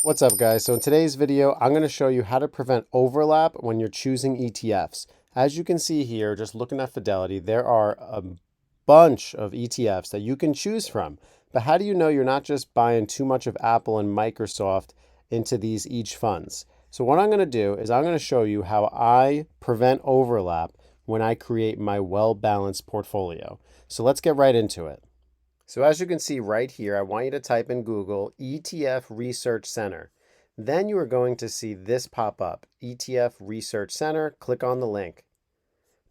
What's up, guys? So in today's video, I'm going to show you how to prevent overlap when you're choosing ETFs. As you can see here, just looking at Fidelity, there are a bunch of ETFs that you can choose from. But how do you know you're not just buying too much of Apple and Microsoft into these each funds? So what I'm going to do is I'm going to show you how I prevent overlap when I create my well-balanced portfolio. So let's get right into it. So as you can see right here, I want you to type in Google ETF Research Center. Then you are going to see this pop up, ETF Research Center. Click on the link.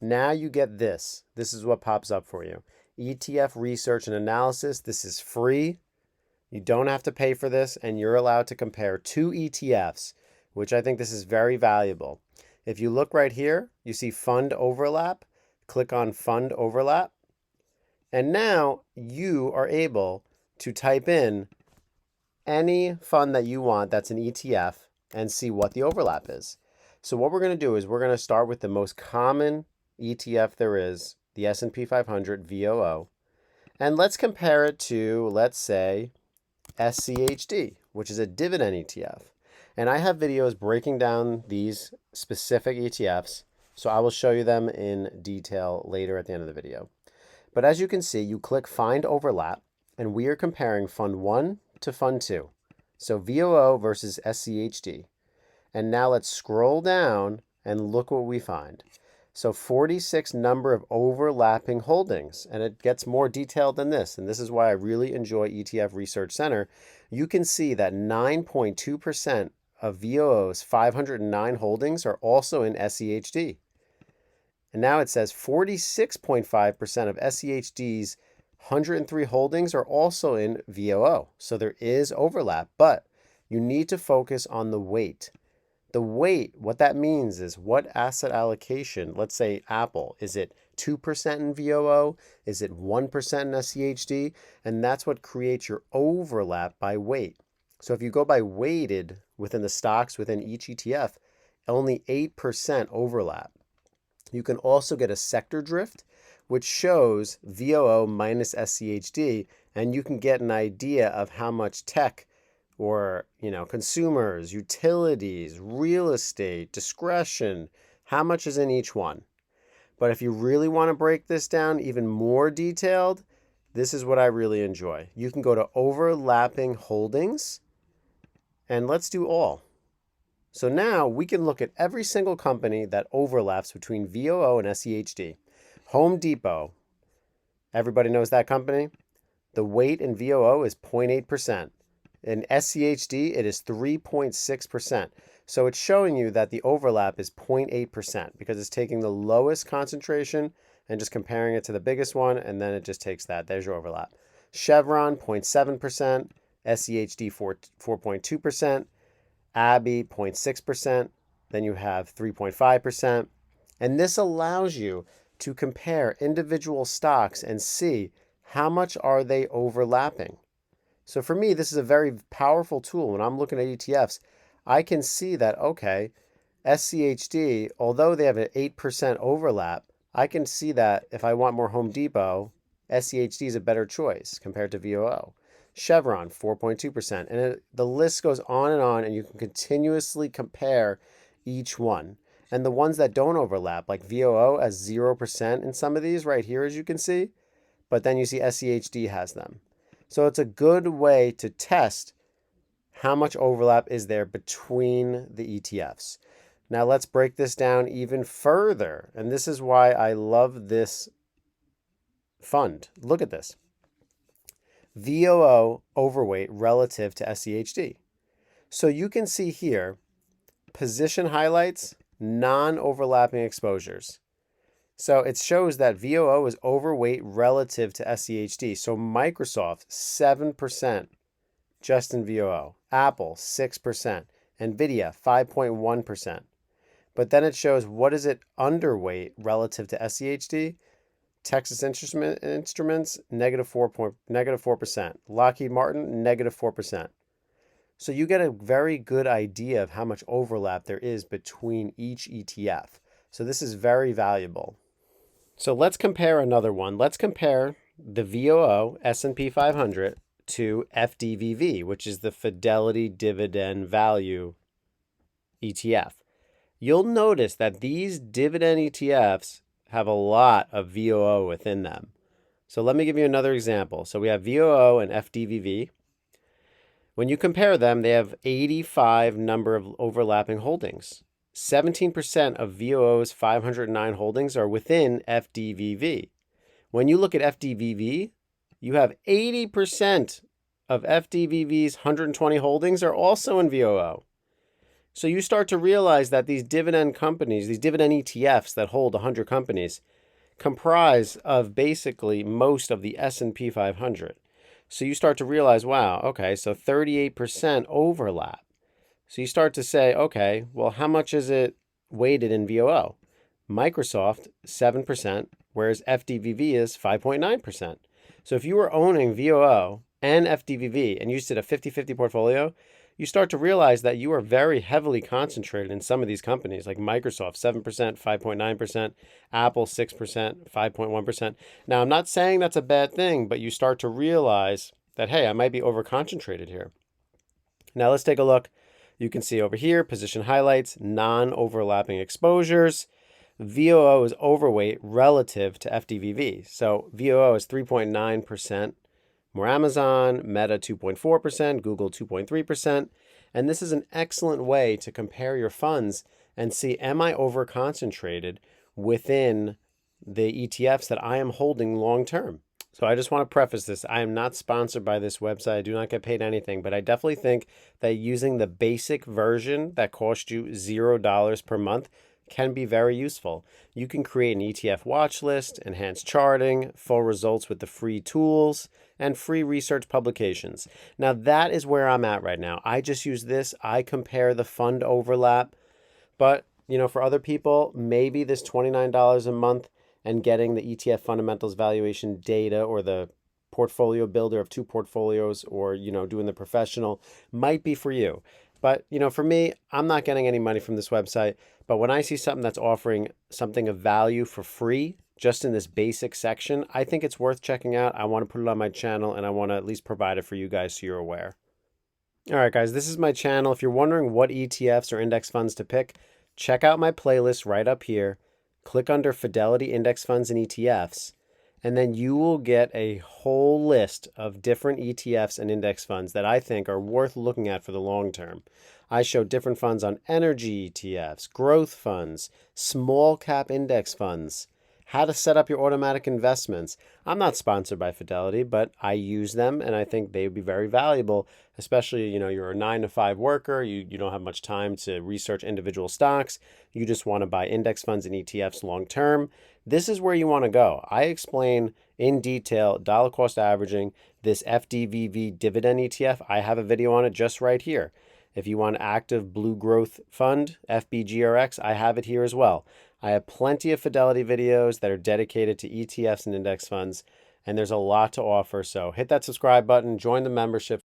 Now you get this. This is what pops up for you. ETF Research and Analysis. This is free. You don't have to pay for this, and you're allowed to compare two ETFs, which I think this is very valuable. If you look right here, you see Fund Overlap. Click on Fund Overlap. And now you are able to type in any fund that you want that's an ETF and see what the overlap is. So what we're going to do is we're going to start with the most common ETF there is, the S&P 500 VOO. And let's compare it to, let's say, SCHD, which is a dividend ETF. And I have videos breaking down these specific ETFs, so I will show you them in detail later at the end of the video. But as you can see, you click Find Overlap, and we are comparing Fund 1 to Fund 2. So VOO versus SCHD. And now let's scroll down and look what we find. So 46 number of overlapping holdings, and it gets more detailed than this. And this is why I really enjoy ETF Research Center. You can see that 9.2% of VOO's 509 holdings are also in SCHD. And now it says 46.5% of SCHD's 103 holdings are also in VOO. So there is overlap, but you need to focus on the weight. The weight, what that means is what asset allocation, let's say Apple, is it 2% in VOO? Is it 1% in SCHD? And that's what creates your overlap by weight. So if you go by weighted within the stocks within each ETF, only 8% overlap. You can also get a sector drift, which shows VOO minus SCHD, and you can get an idea of how much tech or, consumers, utilities, real estate, discretion, how much is in each one. But if you really want to break this down even more detailed, this is what I really enjoy. You can go to overlapping holdings, and let's do all. So now we can look at every single company that overlaps between VOO and SCHD. Home Depot, everybody knows that company. The weight in VOO is 0.8%. In SCHD, it is 3.6%. So it's showing you that the overlap is 0.8% because it's taking the lowest concentration and just comparing it to the biggest one, and then it just takes that. There's your overlap. Chevron, 0.7%. SCHD, 4.2%. Abbey, 0.6%, then you have 3.5%. And this allows you to compare individual stocks and see how much are they overlapping. So for me, this is a very powerful tool. When I'm looking at ETFs, I can see that, okay, SCHD, although they have an 8% overlap, I can see that if I want more Home Depot, SCHD is a better choice compared to VOO. Chevron, 4.2%. And the list goes on, and you can continuously compare each one. And the ones that don't overlap, like VOO has 0% in some of these right here, as you can see. But then you see SCHD has them. So it's a good way to test how much overlap is there between the ETFs. Now let's break this down even further. And this is why I love this fund. Look at this. VOO overweight relative to SCHD. So you can see here, position highlights, non-overlapping exposures. So it shows that VOO is overweight relative to SCHD. So Microsoft, 7% just in VOO. Apple, 6%. NVIDIA, 5.1%. But then it shows what is it underweight relative to SCHD. Texas Instruments, -4%. Lockheed Martin, -4%. So you get a very good idea of how much overlap there is between each ETF. So this is very valuable. So let's compare another one. Let's compare the VOO S&P 500 to FDVV, which is the Fidelity Dividend Value ETF. You'll notice that these dividend ETFs have a lot of VOO within them. So let me give you another example. So we have VOO and FDVV. When you compare them, they have 85 number of overlapping holdings. 17% of VOO's 509 holdings are within FDVV. When you look at FDVV, you have 80% of FDVV's 120 holdings are also in VOO. So you start to realize that these dividend companies, these dividend ETFs that hold 100 companies, comprise of basically most of the S&P 500. So you start to realize, wow, okay, so 38% overlap. So you start to say, okay, well, how much is it weighted in VOO? Microsoft, 7%, whereas FDVV is 5.9%. So if you were owning VOO and FDVV and you did a 50-50 portfolio, you start to realize that you are very heavily concentrated in some of these companies, like Microsoft, 7%, 5.9%, Apple, 6%, 5.1%. Now, I'm not saying that's a bad thing, but you start to realize that, hey, I might be over-concentrated here. Now, let's take a look. You can see over here, position highlights, non-overlapping exposures. VOO is overweight relative to FDVV. So VOO is 3.9%. More Amazon, Meta 2.4%, Google 2.3%. And this is an excellent way to compare your funds and see, am I over concentrated within the ETFs that I am holding long term? So I just want to preface this. I am not sponsored by this website. I do not get paid anything, but I definitely think that using the basic version that costs you $0 per month can be very useful. You can create an ETF watch list, enhanced charting, full results with the free tools, and free research publications. Now that is where I'm at right now. I just use this. I compare the fund overlap. But, for other people, maybe this $29 a month and getting the ETF fundamentals valuation data or the portfolio builder of two portfolios or, doing the professional might be for you. But, for me, I'm not getting any money from this website. But when I see something that's offering something of value for free, just in this basic section, I think it's worth checking out. I want to put it on my channel and I want to at least provide it for you guys so you're aware. All right, guys, this is my channel. If you're wondering what ETFs or index funds to pick, check out my playlist right up here. Click under Fidelity Index Funds and ETFs, and then you will get a whole list of different ETFs and index funds that I think are worth looking at for the long term. I show different funds on energy ETFs, growth funds, small cap index funds, how to set up your automatic investments. I'm not sponsored by Fidelity, but I use them and I think they would be very valuable, especially, you're a 9-to-5 worker, you don't have much time to research individual stocks, you just want to buy index funds and ETFs long term. This is where you want to go. I explain in detail dollar cost averaging this FDVV dividend ETF. I have a video on it just right here. If you want active blue growth fund, FBGRX, I have it here as well. I have plenty of Fidelity videos that are dedicated to ETFs and index funds, and there's a lot to offer. So hit that subscribe button, join the membership.